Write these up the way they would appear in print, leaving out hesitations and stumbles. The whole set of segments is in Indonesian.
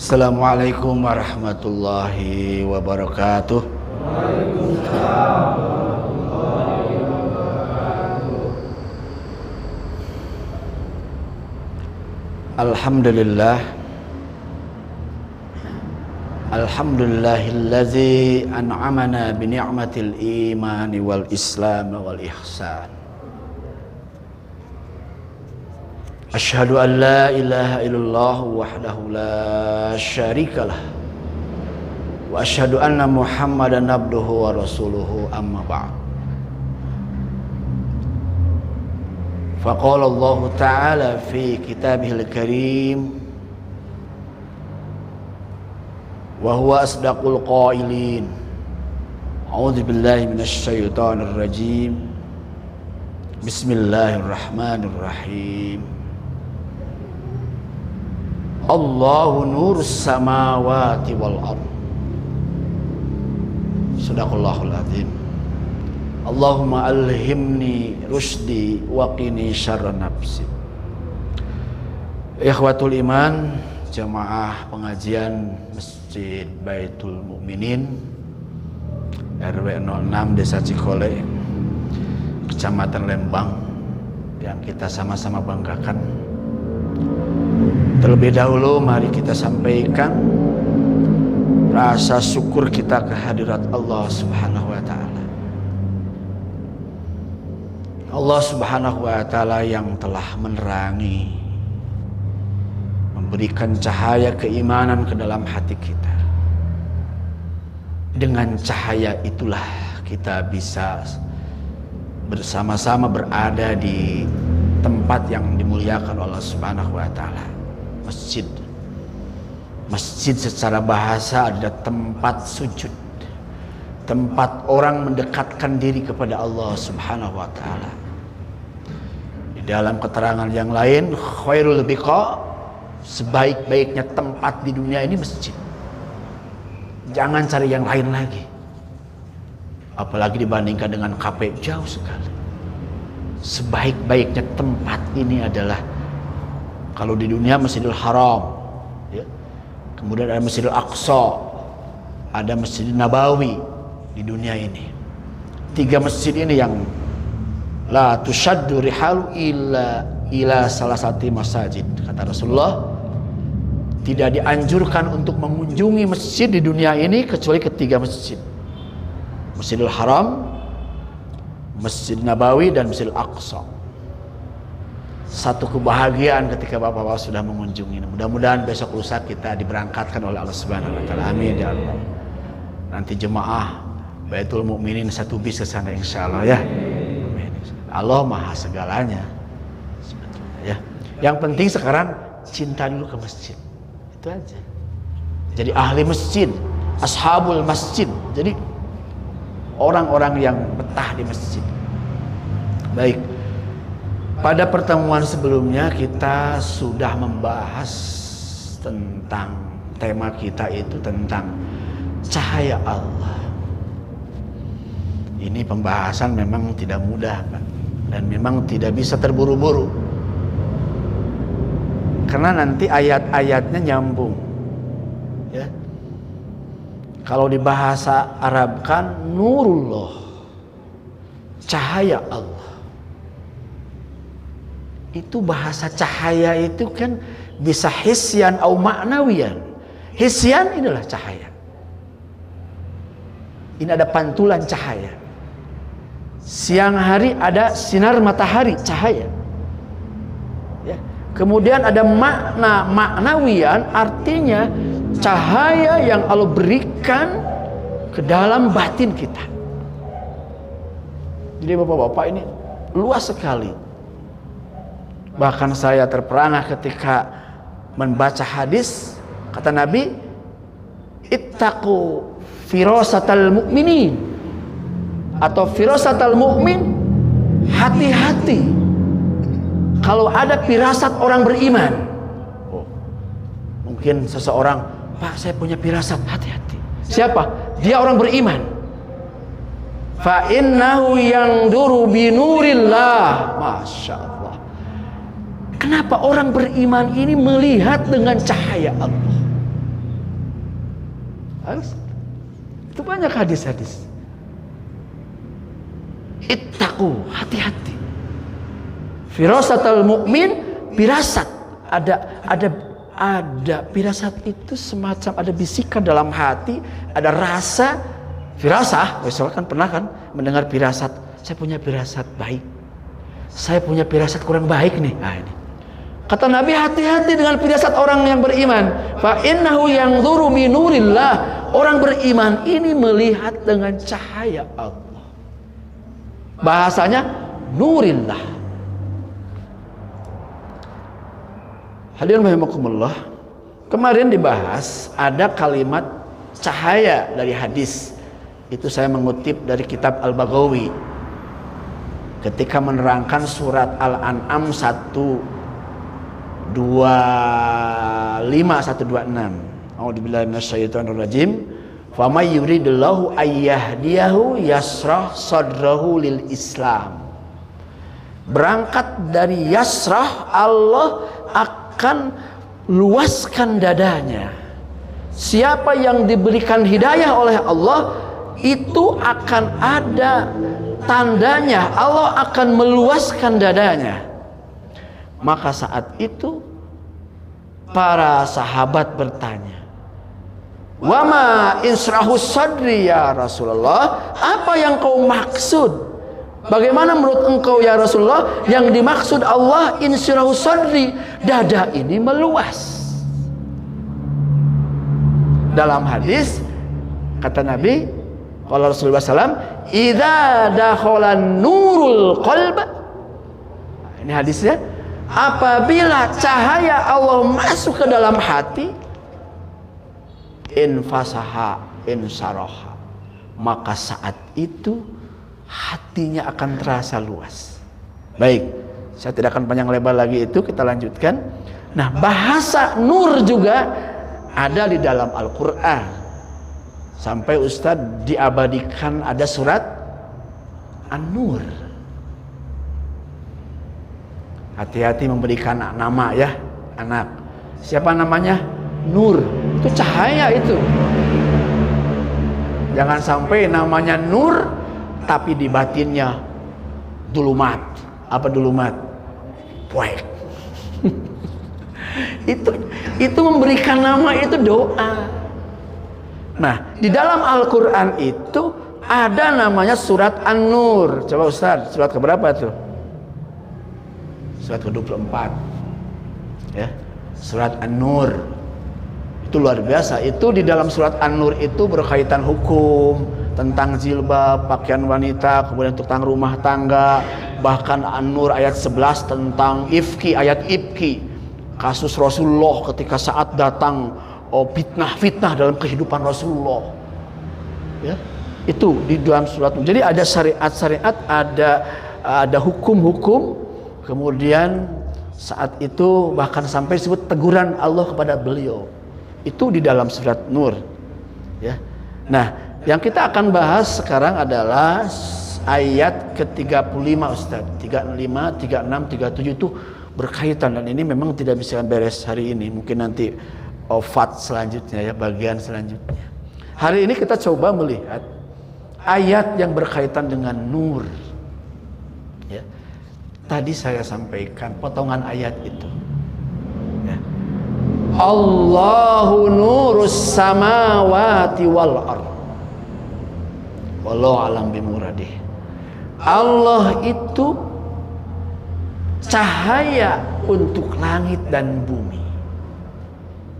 Assalamualaikum warahmatullahi wabarakatuh. Alhamdulillah. Alhamdulillahillazi an'amana bi ni'matil iman wal islam wal ihsan. Asyhadu an la ilaha illallah wahdahu la syarikalah wa asyhadu anna Muhammadan abduhu wa rasuluhu amma ba'd. Faqala Allah Ta'ala fi kitabihil karim wa huwa asdaqul qailin. A'udzu billahi minasy syaithanir rajim. Bismillahirrahmanirrahim. Allahu nurus samawati wal ardh. Shadaqallahul azim. Allahumma alhimni rusdi wa qini syarra nafsi. Ikhwatul iman, jamaah pengajian Masjid Baitul Mukminin RW 06 Desa Cikole, Kecamatan Lembang, yang kita sama-sama banggakan. Terlebih dahulu mari kita sampaikan rasa syukur kita kehadirat Allah Subhanahu wa Ta'ala. Allah Subhanahu wa Ta'ala yang telah menerangi, memberikan cahaya keimanan ke dalam hati kita. Dengan cahaya itulah kita bisa bersama-sama berada di tempat yang dimuliakan Allah Subhanahu wa Ta'ala. Masjid. Masjid secara bahasa adalah tempat sujud, tempat orang mendekatkan diri kepada Allah Subhanahu wa Ta'ala. Di dalam keterangan yang lain, khairul biqa, sebaik-baiknya tempat di dunia ini masjid. Jangan cari yang lain lagi. Apalagi dibandingkan dengan kafe, jauh sekali. Sebaik-baiknya tempat ini adalah, kalau di dunia Masjidil Haram, ya. Kemudian ada Masjidil Aqsa, ada Masjidil Nabawi di dunia ini. 3 masjid ini yang la tushaddu rihalu ila salah satu masjid. Kata Rasulullah, tidak dianjurkan untuk mengunjungi masjid di dunia ini kecuali 3 masjid. Masjidil Haram, Masjid Nabawi, dan Masjidil Aqsa. Satu kebahagiaan ketika bapak-bapak sudah mengunjungi. Mudah-mudahan besok lusa kita diberangkatkan oleh Allah Subhanahu wa Ta'ala. Amin ya Allah. Nanti jemaah Baitul Mukminin 1 bis ke sana insyaallah ya. Amin. Allah maha segalanya. Sebetulnya ya. Yang penting sekarang cinta dulu ke masjid. Itu aja. Jadi ahli masjid, ashabul masjid. Jadi orang-orang yang betah di masjid. Baik. Pada pertemuan sebelumnya kita sudah membahas tentang tema kita itu tentang cahaya Allah. Ini pembahasan memang tidak mudah, Pak, dan memang tidak bisa terburu-buru. Karena nanti ayat-ayatnya nyambung. Ya. Kalau di bahasa Arab kan nurullah, cahaya Allah. Itu bahasa cahaya itu kan bisa hisyan atau maknawian. Hisyan inilah cahaya. Ini ada pantulan cahaya. Siang hari ada sinar matahari, cahaya. Ya. Kemudian ada makna maknawian, artinya cahaya yang Allah berikan ke dalam batin kita. Jadi bapak-bapak ini luas sekali. Bahkan saya terperangah ketika membaca hadis, kata Nabi, ittaqu firasatal mu'minin, atau firasatal mu'min, hati-hati kalau ada firasat orang beriman. Oh, mungkin seseorang, Pak, saya punya firasat, hati-hati. Siapa? Dia orang beriman. Fa innahu yanzuru binurillah. Masya Allah. Kenapa orang beriman ini melihat dengan cahaya Allah? Harus. Itu banyak hadis-hadis. Ittaqu, hati-hati. Firasatul mukmin, firasat. Ada firasat itu semacam ada bisikan dalam hati, ada rasa firasah. Besok kan pernah kan mendengar firasat, saya punya firasat baik, saya punya firasat kurang baik nih. Nah, ini kata Nabi, hati-hati dengan firasat orang yang beriman. Fa innahu yanzuru min nurillah. Orang beriman ini melihat dengan cahaya Allah. Bahasanya nurillah. Hadirin rahimakumullah. Kemarin dibahas ada kalimat cahaya dari hadis. Itu saya mengutip dari kitab Al-Baghawi. Ketika menerangkan surat Al-An'am 125 126. A'udzubillahi minasyaitonirrajim. Famay yuridillahu ayyahdiyahu yasrah sadrahu lil Islam. Berangkat dari yasrah, Allah akan luaskan dadanya. Siapa yang diberikan hidayah oleh Allah, itu akan ada tandanya, Allah akan meluaskan dadanya. Maka saat itu para sahabat bertanya, "Wama insrahu sadri ya Rasulullah?" Apa yang kau maksud? Bagaimana menurut engkau ya Rasulullah? Yang dimaksud Allah insrahu sadri, dada ini meluas. Dalam hadis kata Nabi, kalau Rasulullah SAW, "Idza dakhalan nurul qalb." Ini hadisnya, apabila cahaya Allah masuk ke dalam hati, infasaha insaraha, maka saat itu hatinya akan terasa luas. Baik, saya tidak akan panjang lebar lagi itu, kita lanjutkan. Nah, bahasa nur juga ada di dalam Al-Quran. Sampai Ustadz diabadikan ada surat An-Nur. Hati-hati memberikan nama ya, anak. Siapa namanya? Nur. Itu cahaya itu. Jangan sampai namanya Nur tapi di batinnya dulumat. Apa dulumat? Poek. itu memberikan nama itu doa. Nah, di dalam Al-Quran itu ada namanya surat An-Nur. Coba Ustaz, surat keberapa tuh? Surat ke-24 ya, surat An-Nur. Itu luar biasa. Itu di dalam surat An-Nur itu berkaitan hukum tentang jilbab, pakaian wanita, kemudian tentang rumah tangga. Bahkan An-Nur ayat 11 tentang ifki, ayat ifki, kasus Rasulullah ketika saat datang fitnah-fitnah dalam kehidupan Rasulullah ya, itu di dalam surat. Jadi ada syariat-syariat, ada hukum-hukum. Kemudian saat itu bahkan sampai disebut teguran Allah kepada beliau, itu di dalam surat Nur ya. Nah, yang kita akan bahas sekarang adalah ayat ke-35 Ustaz. 35, 36, 37 itu berkaitan, dan ini memang tidak bisa beres hari ini. Mungkin nanti ofat selanjutnya ya, bagian selanjutnya. Hari ini kita coba melihat ayat yang berkaitan dengan nur ya. Tadi saya sampaikan potongan ayat itu ya. Allahu nurus samawati wal ardh wallahu alam bimuradih. Allah itu cahaya untuk langit dan bumi.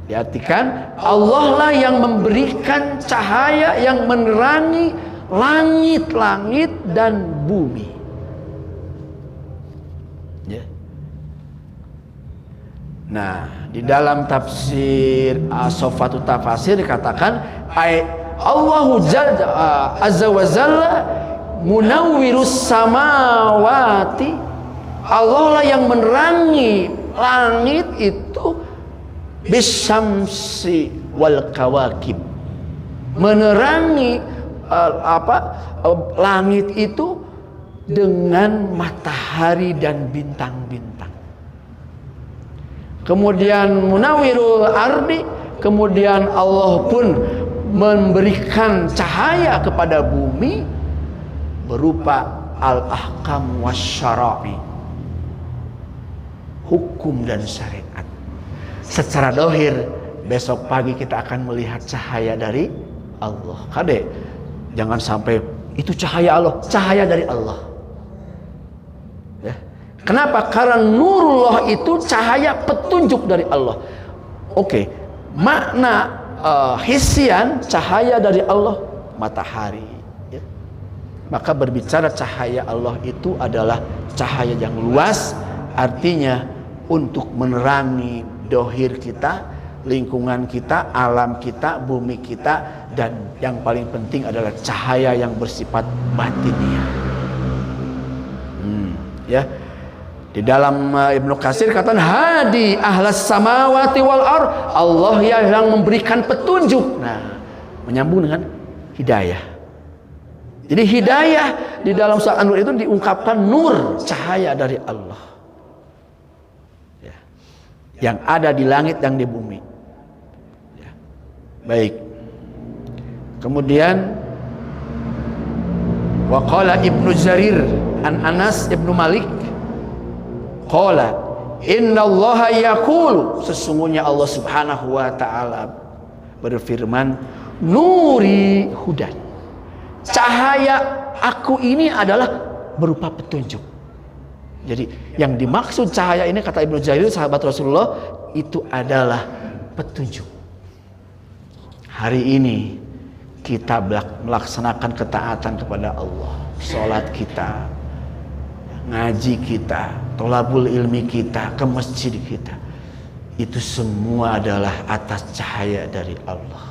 Diartikan Allah lah yang memberikan cahaya yang menerangi langit-langit dan bumi ya. Nah, di dalam tafsir As-Sofatu Tafasir dikatakan Allahu azza wa jalla munawwirus samawati. Allah lah yang menerangi langit itu bisyamsi wal kawakib. Menerangi langit itu dengan matahari dan bintang-bintang. Kemudian munawwirul ardi, kemudian Allah pun memberikan cahaya kepada bumi berupa al-ahkam wasyara'i, hukum dan syariat. Secara dohir besok pagi kita akan melihat cahaya dari Allah. Kade, jangan sampai itu cahaya Allah, cahaya dari Allah. Ya. Kenapa? Karena nurullah itu cahaya petunjuk dari Allah. Oke, makna hisian cahaya dari Allah matahari. Ya. Maka berbicara cahaya Allah itu adalah cahaya yang luas, artinya untuk menerangi dohir kita, lingkungan kita, alam kita, bumi kita, dan yang paling penting adalah cahaya yang bersifat batiniah. Ya, di dalam Ibnu Katsir katakan hadi ahlas samawati wal ard, Allah yang memberikan petunjuk. Nah, menyambung dengan hidayah. Jadi hidayah di dalam surat An-Nur itu diungkapkan nur, cahaya dari Allah. Ya. Yang ada di langit dan di bumi. Ya. Baik. Kemudian waqala Ibnu Jarir an Anas Ibnu Malik qala innallaha yaqulu, sesungguhnya Allah Subhanahu wa taala berfirman, nuri hudan, cahaya aku ini adalah berupa petunjuk. Jadi yang dimaksud cahaya ini kata Ibnu Jarir sahabat Rasulullah itu adalah petunjuk. Hari ini kita melaksanakan ketaatan kepada Allah, sholat kita, ngaji kita, tholabul ilmi kita, ke masjid kita, itu semua adalah atas cahaya dari Allah.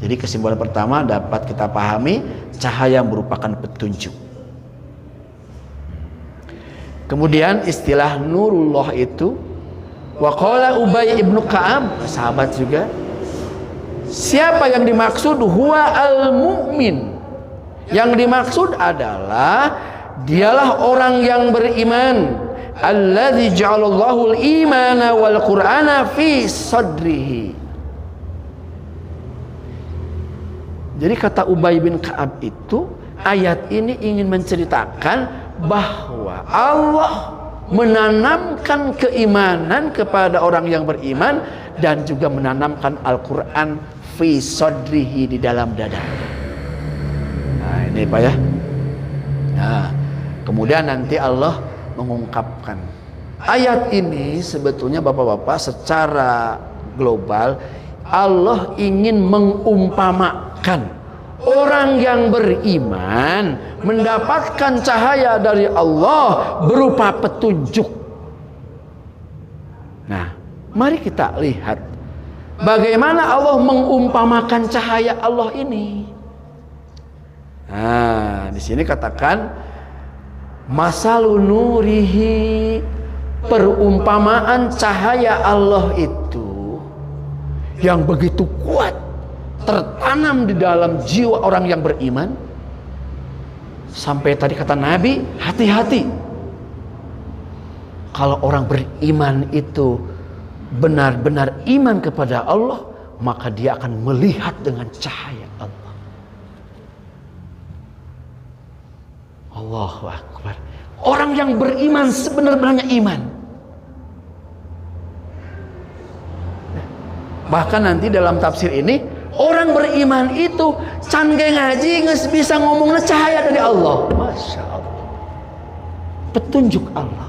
Jadi kesimpulan pertama dapat kita pahami, cahaya merupakan petunjuk. Kemudian istilah nurullah itu, waqala Ubay ibnu Ka'ab, sahabat juga, siapa yang dimaksud? Huwa al-mu'min. Yang dimaksud adalah dialah orang yang beriman. Alladzi ja'alallahu al-imana wal qur'ana fi sadrihi. Jadi kata Ubay bin Ka'ab itu, ayat ini ingin menceritakan bahwa Allah menanamkan keimanan kepada orang yang beriman dan juga menanamkan Al-Quran fi sadrihi, di dalam dada. Nah ini Pak ya. Nah kemudian nanti Allah mengungkapkan ayat ini. Sebetulnya bapak-bapak secara global Allah ingin mengumpamakan orang yang beriman mendapatkan cahaya dari Allah berupa petunjuk. Nah mari kita lihat bagaimana Allah mengumpamakan cahaya Allah ini. Nah, di sini katakan masalun nurihi, perumpamaan cahaya Allah itu yang begitu kuat tertanam di dalam jiwa orang yang beriman. Sampai tadi kata Nabi, hati-hati. Kalau orang beriman itu benar-benar iman kepada Allah, maka dia akan melihat dengan cahaya Allah. Allahu Akbar. Orang yang beriman sebenarnya iman. Bahkan nanti dalam tafsir ini, orang beriman itu cangge ngaji nggak bisa ngomongnya cahaya dari Allah. Masya Allah. Petunjuk Allah,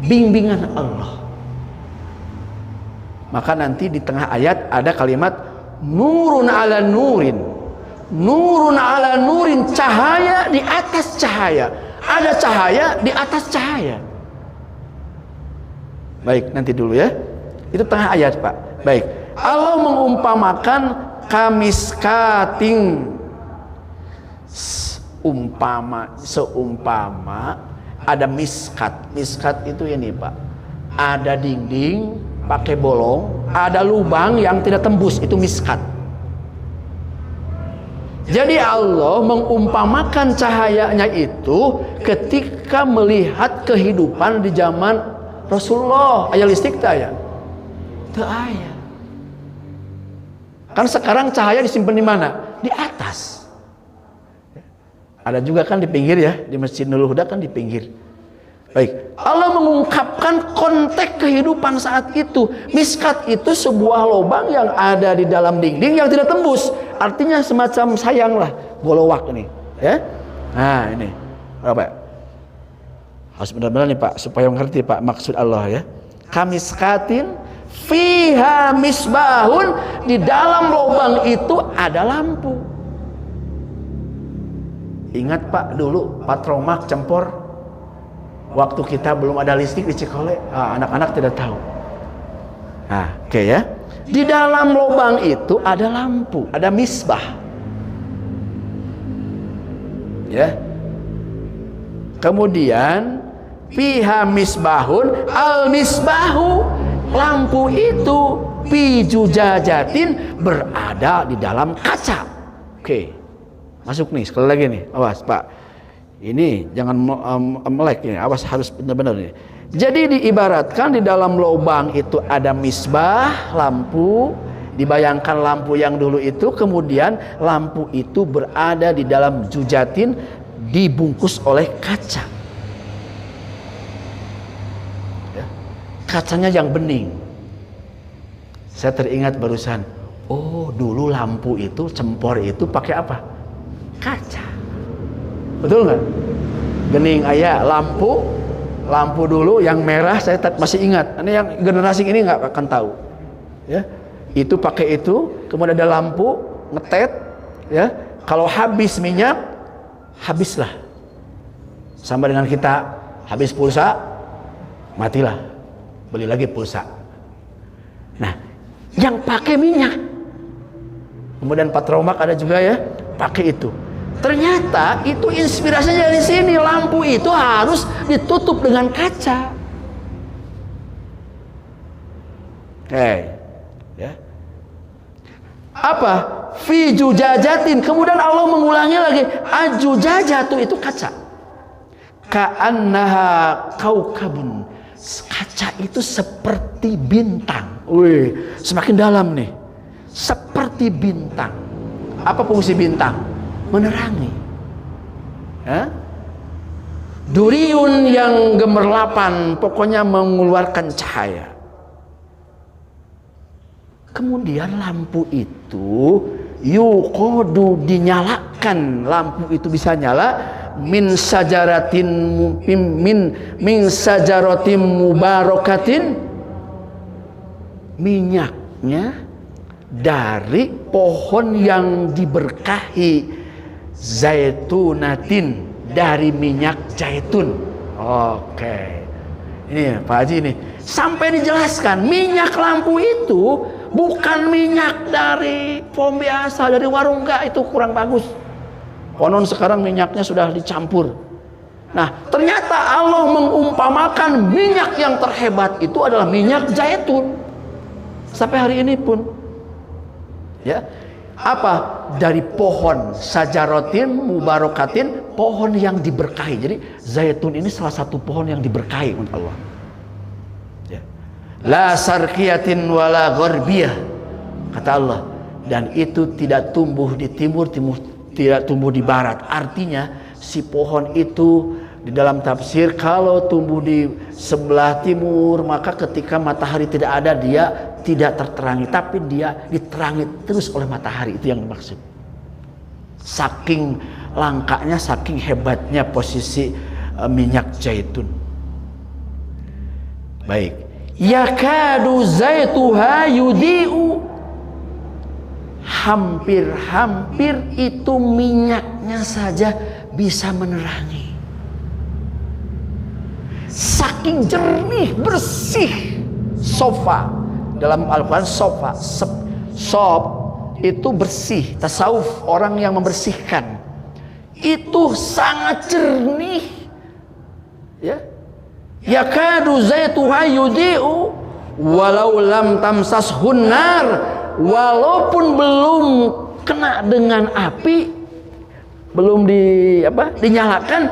bimbingan Allah. Maka nanti di tengah ayat ada kalimat nurun ala nurin. Nurun ala nurin, cahaya di atas cahaya. Ada cahaya di atas cahaya. Baik, nanti dulu ya. Itu tengah ayat Pak. Baik, Allah mengumpamakan kamiskating, seumpama ada miskat. Miskat itu ini Pak, ada dinding pakai bolong, ada lubang yang tidak tembus, itu miskat. Jadi Allah mengumpamakan cahayanya itu ketika melihat kehidupan di zaman Rasulullah. Ayat listrik tak ya? Itu ayat. Kan sekarang cahaya disimpan di mana? Di atas. Ada juga kan di pinggir ya, di Masjid Nurul Huda kan di pinggir. Baik, Allah mengungkapkan konteks kehidupan saat itu. Miskat itu sebuah lubang yang ada di dalam dinding yang tidak tembus. Artinya semacam sayang lah, bolowak ini, ya. Nah ini, apa? Harus benar-benar nih Pak, supaya mengerti Pak maksud Allah ya. Kamiskatin fiha misbahun, di dalam lubang itu ada lampu. Ingat Pak, dulu patromak cempor, waktu kita belum ada listrik di Cikole, anak-anak tidak tahu. Nah, oke ya. Di dalam lubang itu ada lampu, ada misbah. Ya. Kemudian fiha misbahun, al misbahu, lampu itu fi jujajatin, berada di dalam kaca. Oke. Masuk nih, sekali lagi nih. Awas Pak. Ini jangan melek ini. Awas, harus benar-benar nih. Jadi diibaratkan di dalam lubang itu ada misbah, lampu. Dibayangkan lampu yang dulu itu, kemudian lampu itu berada di dalam jujatin, dibungkus oleh kaca. Ya. Kacanya yang bening. Saya teringat barusan. Oh, dulu lampu itu, cempor itu pakai apa? Kaca. Betul nggak? Gening ayah lampu dulu yang merah, saya masih ingat. Ini yang generasi ini nggak akan tahu. Ya, itu pakai itu, kemudian ada lampu ngetet. Ya, kalau habis minyak, habislah. Sama dengan kita habis pulsa, matilah. Beli lagi pulsa. Nah, yang pakai minyak. Kemudian patromak ada juga ya, pakai itu. Ternyata itu inspirasinya dari sini. Lampu itu harus ditutup dengan kaca. Ya. Apa? Fi jujajatin. Kemudian Allah mengulangi lagi. Ajujajatu itu kaca. Ka'annaha kaukabun. Kaca itu seperti bintang. Wih, semakin dalam nih. Seperti bintang. Apa fungsi bintang? Menerangi. Ya? Duriun yang gemerlapan, pokoknya mengeluarkan cahaya. Kemudian lampu itu yuqodu, dinyalakan. Lampu itu bisa nyala min sajaratin min sajaratin mubarakatin, minyaknya dari pohon yang diberkahi, zaitunatin, dari minyak zaitun. Oke. Ini Pak Haji nih, sampai dijelaskan minyak lampu itu bukan minyak dari pom biasa, dari warung, enggak, itu kurang bagus. Konon sekarang minyaknya sudah dicampur. Nah, ternyata Allah mengumpamakan minyak yang terhebat itu adalah minyak zaitun. Sampai hari ini pun, ya, apa? Dari pohon sajarotin mubarakatin, pohon yang diberkahi. Jadi zaitun ini salah satu pohon yang diberkahi oleh Allah. Ya. La sarqiyatin wala gharbiyah, kata Allah. Dan itu tidak tumbuh di timur, tidak tumbuh di barat. Artinya si pohon itu di dalam tafsir, kalau tumbuh di sebelah timur, maka ketika matahari tidak ada, dia tidak terterangi, tapi dia diterangi terus oleh matahari. Itu yang dimaksud. Saking langkanya, saking hebatnya posisi minyak zaitun. Baik. Yakadu zaituha yudi'u, hampir-hampir itu minyaknya saja bisa menerangi. Saking jernih, bersih. Sofa, dalam Al-Quran sofa, sof itu bersih. Tasawuf, orang yang membersihkan, itu sangat jernih. Ya, yakadu zaituha yudi'u walau lam tamsashun nar, walaupun belum kena dengan api, belum dinyalakan,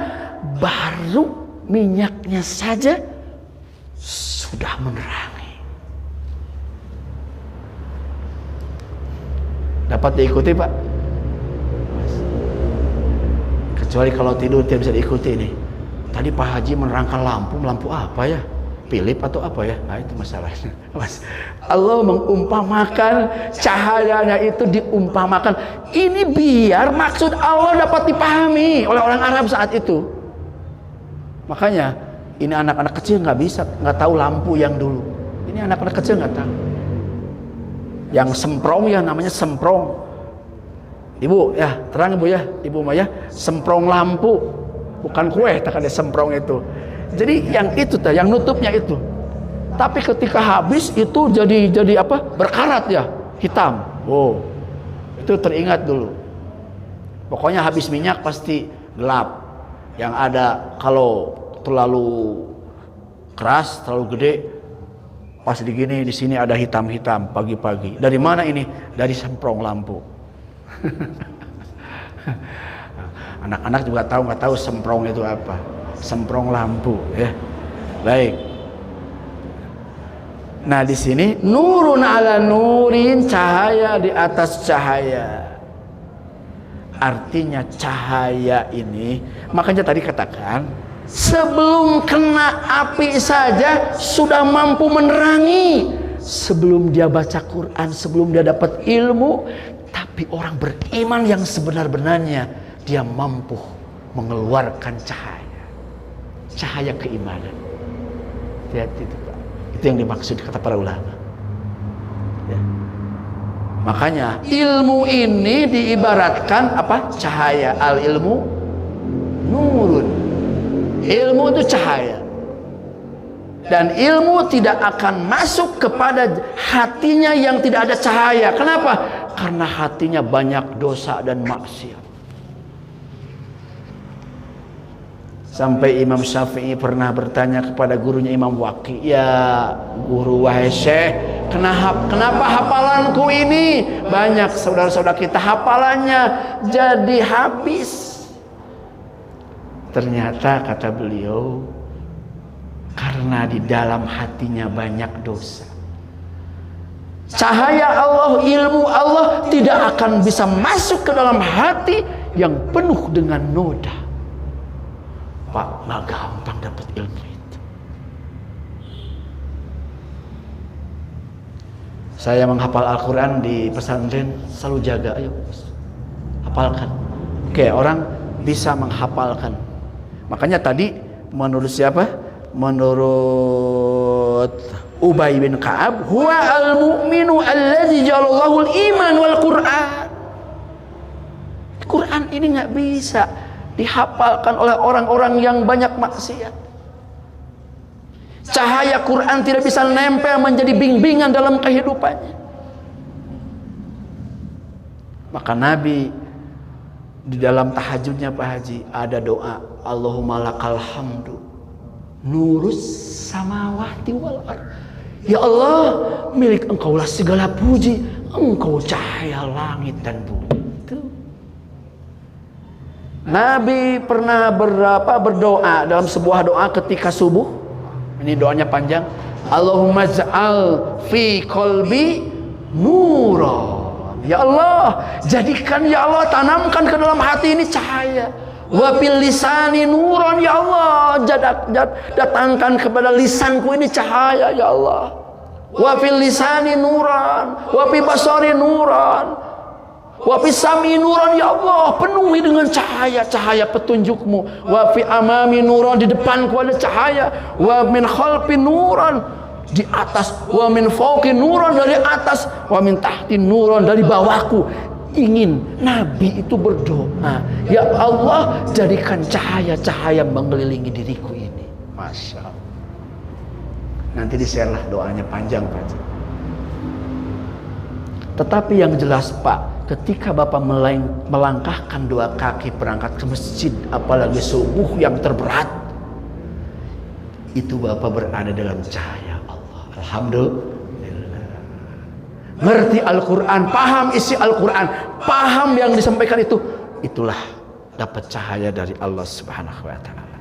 baru minyaknya saja sudah menerangi. Dapat diikuti Pak? Kecuali kalau tidur tidak bisa diikuti nih. Tadi Pak Haji menerangkan lampu apa ya? Philip atau apa ya? Nah itu masalahnya. Mas, Allah mengumpamakan cahayanya itu diumpamakan. Ini biar maksud Allah dapat dipahami oleh orang Arab saat itu. Makanya ini anak-anak kecil nggak tahu lampu yang dulu. Ini anak-anak kecil nggak tahu. Yang semprong ya namanya semprong. Ibu ya terang Ibu ya, Ibu Maya semprong lampu, bukan kue tak ada semprong itu. Jadi yang itu yang nutupnya itu. Tapi ketika habis itu jadi apa? Berkarat ya, hitam. Oh, itu teringat dulu. Pokoknya habis minyak pasti gelap. Yang ada kalau terlalu keras, terlalu gede, pas digini di sini ada hitam-hitam pagi-pagi. Dari mana ini? Dari semprong lampu. Anak-anak juga nggak tahu semprong itu apa. Semprong lampu ya. Baik. Nah di sini nurun ala nurin, cahaya di atas cahaya. Artinya cahaya ini, makanya tadi katakan sebelum kena api saja sudah mampu menerangi. Sebelum dia baca Quran, sebelum dia dapat ilmu, tapi orang beriman yang sebenar-benarnya dia mampu mengeluarkan cahaya. Cahaya keimanan. Hati-hati itu Pak. Itu yang dimaksud kata para ulama. Ya. Makanya ilmu ini diibaratkan apa? Cahaya. Al ilmu nurun. Ilmu itu cahaya. Dan ilmu tidak akan masuk kepada hatinya yang tidak ada cahaya. Kenapa? Karena hatinya banyak dosa dan maksiat. Sampai Imam Syafi'i pernah bertanya kepada gurunya Imam Waqi, ya guru wahai syekh, kenapa hafalanku ini banyak saudara-saudara kita hafalannya jadi habis? Ternyata kata beliau, karena di dalam hatinya banyak dosa. Cahaya Allah, ilmu Allah tidak akan bisa masuk ke dalam hati yang penuh dengan noda. Pak, nggak gampang dapat ilmu itu. Saya menghafal Al-Quran di pesantren selalu jaga, ayo hafalkan. Oke, orang bisa menghafalkan. Makanya tadi menurut siapa? Menurut Ubay bin Ka'ab, huwa al-mu'minu alladzi jalallahu al-iman wal Qur'an. Quran ini nggak bisa dihafalkan oleh orang-orang yang banyak maksiat. Cahaya Quran tidak bisa nempel menjadi bimbingan dalam kehidupannya. Maka Nabi di dalam tahajudnya Pak Haji ada doa, Allahumma lakal hamdu nurus samawati wal ardh. Ya Allah, milik Engkaulah segala puji, Engkau cahaya langit dan bumi. Nabi pernah berdoa dalam sebuah doa ketika subuh. Ini doanya panjang. Allahumma ja'al fi qalbi nuran. Ya Allah, jadikan ya Allah, tanamkan ke dalam hati ini cahaya. Wa fil lisani nuran, ya Allah, datangkan kepada lisanku ini cahaya ya Allah. Wa fil lisani nuran, wa fi basari nuran. Wa fi sami nuran, ya Allah, penuhi dengan cahaya petunjukmu. Wa fi amami nuran, di depanku ada cahaya. Wa min khalfi nuran, di atas. Wa min fawqi nuran, dari atas. Wa min tahti nuran, dari bawahku. Ingin Nabi itu berdoa, ya Allah, jadikan cahaya-cahaya mengelilingi diriku ini. Masya Allah. Nanti di-share lah doanya, panjang Pak. Tetapi yang jelas Pak, ketika Bapak melangkahkan dua kaki berangkat ke masjid, apalagi subuh yang terberat, itu Bapak berada dalam cahaya Allah. Alhamdulillah. Ngerti Al-Quran, paham isi Al-Quran, paham yang disampaikan itu, itulah dapat cahaya dari Allah Subhanahu wa ta'ala.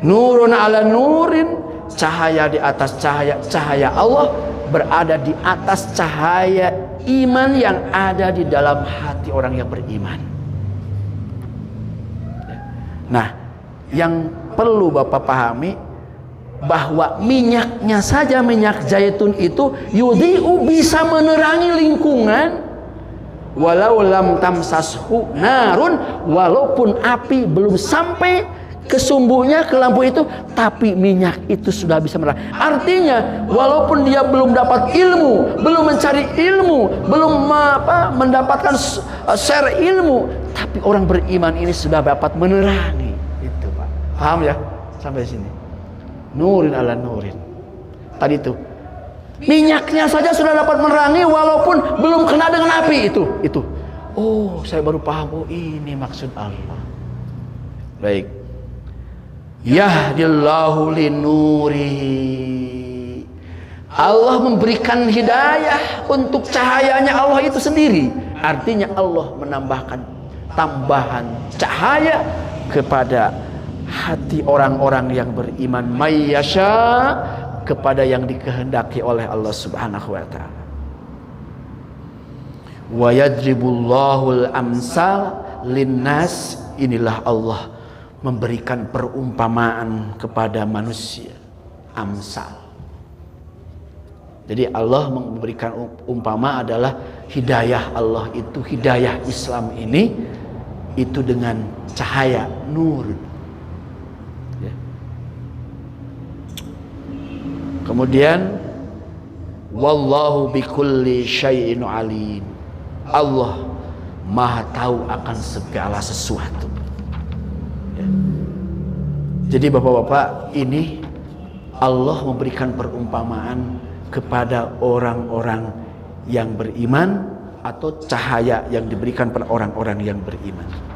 Nurun ala nurin, cahaya di atas cahaya, cahaya Allah berada di atas cahaya iman yang ada di dalam hati orang yang beriman. Nah, yang perlu Bapak pahami bahwa minyaknya saja, minyak zaitun itu yudhi'u, bisa menerangi lingkungan, walau lam tamsashu narun, walaupun api belum sampai ke sumbunya, ke lampu itu, tapi minyak itu sudah bisa menerangi. Artinya walaupun dia belum dapat ilmu, belum mencari ilmu, belum mendapatkan share ilmu, tapi orang beriman ini sudah dapat menerangi. Itu Pak, paham ya sampai sini? Nurin ala nurin. Tadi itu minyaknya saja sudah dapat menerangi walaupun belum kena dengan api itu. Oh, saya baru paham. Oh, ini maksud Allah. Baik. Yahdillahu linurihi. Allah memberikan hidayah untuk cahayanya Allah itu sendiri. Artinya Allah menambahkan tambahan cahaya kepada hati orang-orang yang beriman, mayyasha, kepada yang dikehendaki oleh Allah Subhanahu wa taala. Wa yadribullahul amsal linnas. Inilah Allah memberikan perumpamaan kepada manusia, amsal. Jadi Allah memberikan umpama adalah hidayah Allah itu, hidayah Islam ini itu dengan cahaya nur. Kemudian wallahu bikulli syai'in alim. Allah Maha tahu akan segala sesuatu. Ya. Jadi Bapak-bapak, ini Allah memberikan perumpamaan kepada orang-orang yang beriman, atau cahaya yang diberikan pada orang-orang yang beriman.